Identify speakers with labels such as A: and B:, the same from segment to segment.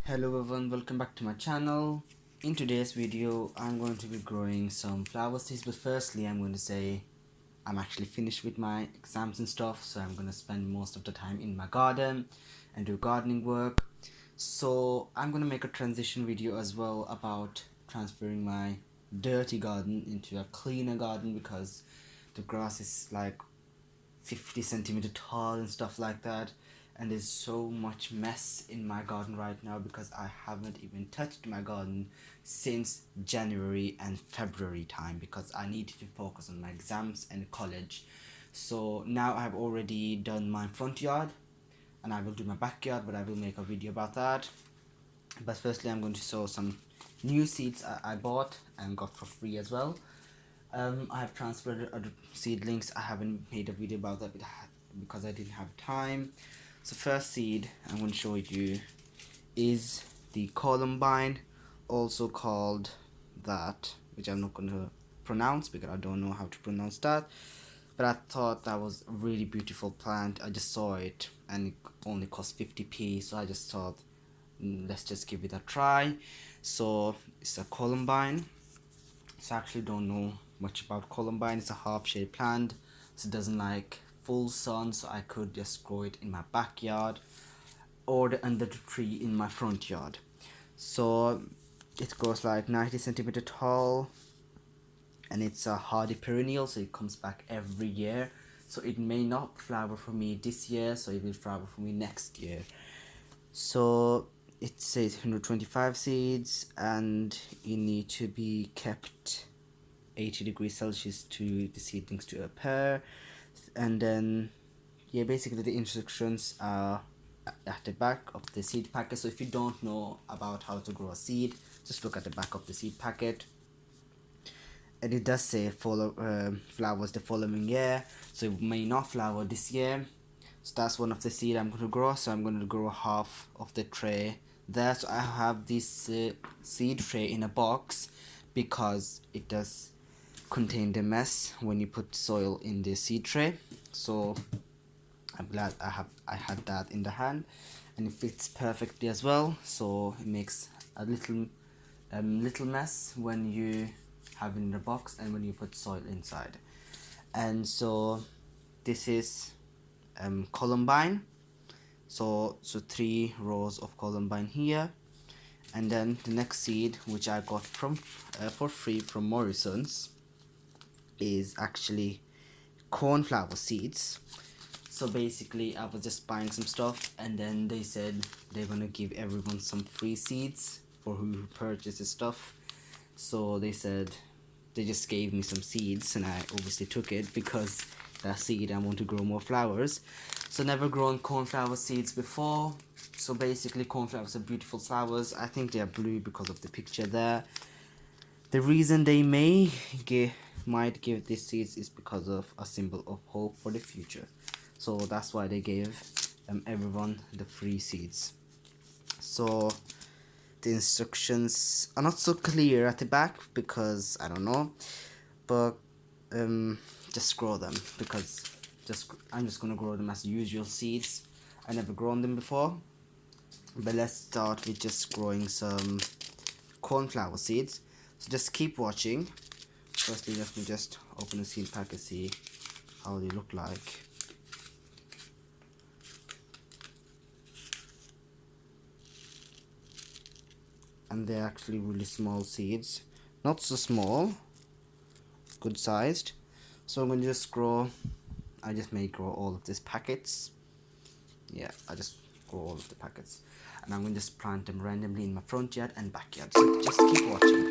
A: Hello everyone, welcome back to my channel. In today's video I'm going to be growing some flower seeds, but firstly I'm going to say I'm actually finished with my exams and stuff, so I'm going to spend most of the time in my garden and do gardening work. So I'm going to make a transition video as well about transferring my dirty garden into a cleaner garden, because the grass is like 50 centimeter tall and stuff like that, and there's so much mess in my garden right now because I haven't even touched my garden since January and February time, because I needed to focus on my exams and college. So now I've already done my front yard and I will do my backyard, but I will make a video about that. But firstly I'm going to sow some new seeds I bought and got for free as well. I have transferred other seedlings. I haven't made a video about that because I didn't have time. So first seed I'm going to show you is the columbine, also called that, which I'm not going to pronounce because I don't know how to pronounce that. But I thought that was a really beautiful plant. I just saw it and it only cost 50p, so I just thought let's just give it a try. So it's a columbine. So I actually don't know much about columbine. It's a half-shade plant, so it doesn't like full sun, so I could just grow it in my backyard or under the tree in my front yard. So it grows like 90 centimeter tall, and it's a hardy perennial, so it comes back every year. So it may not flower for me this year, so it will flower for me next year. So it says 125 seeds, and you need to be kept 80 degrees Celsius to the seedlings to appear. And then yeah, basically the instructions are at the back of the seed packet. So if you don't know about how to grow a seed, just look at the back of the seed packet, and it does say flowers the following year, so it may not flower this year. So that's one of the seed I'm going to grow. So I'm going to grow half of the tray there. So I have this seed tray in a box because it does contain the mess when you put soil in the seed tray. So I'm glad I had that in the hand, and it fits perfectly as well. So it makes a little mess when you have it in the box and when you put soil inside. And so this is columbine. So 3 rows of columbine here. And then the next seed, which I got from for free from Morrison's, is actually cornflower seeds. So basically I was just buying some stuff, and then they said they're gonna give everyone some free seeds for who purchases stuff. So they said they just gave me some seeds, and I obviously took it because that seed I want to grow more flowers. So never grown cornflower seeds before. So basically cornflowers are beautiful flowers. I think they are blue because of the picture there. The reason they might give these seeds is because of a symbol of hope for the future. So that's why they gave everyone the free seeds. So the instructions are not so clear at the back because I don't know, but just grow them, because I'm just gonna grow them as usual seeds. I never grown them before. But let's start with just growing some cornflower seeds. So just keep watching. Firstly, let me just open the seed pack and see how they look like. And they're actually really small seeds. Not so small, good sized. So I'm going to just grow, I just may grow all of these packets. Yeah, I just grow all of the packets. And I'm going to just plant them randomly in my front yard and backyard. So just keep watching.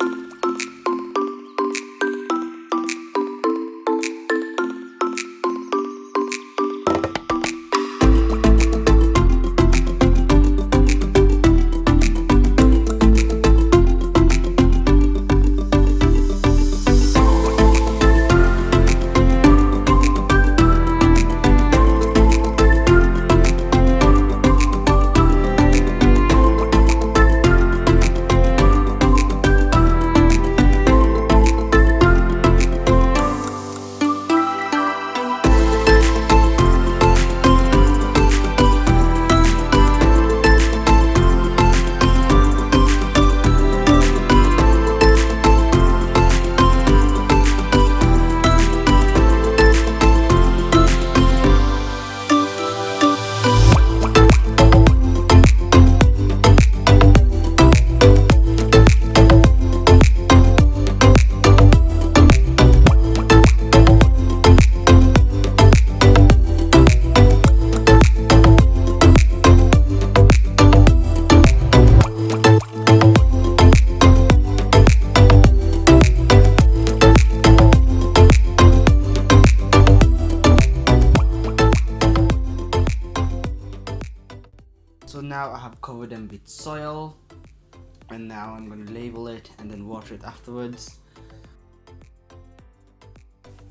A: cover them with soil, and now I'm going to label it and then water it afterwards.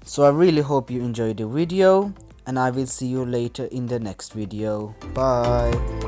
A: So I really hope you enjoyed the video, and I will see you later in the next video. Bye.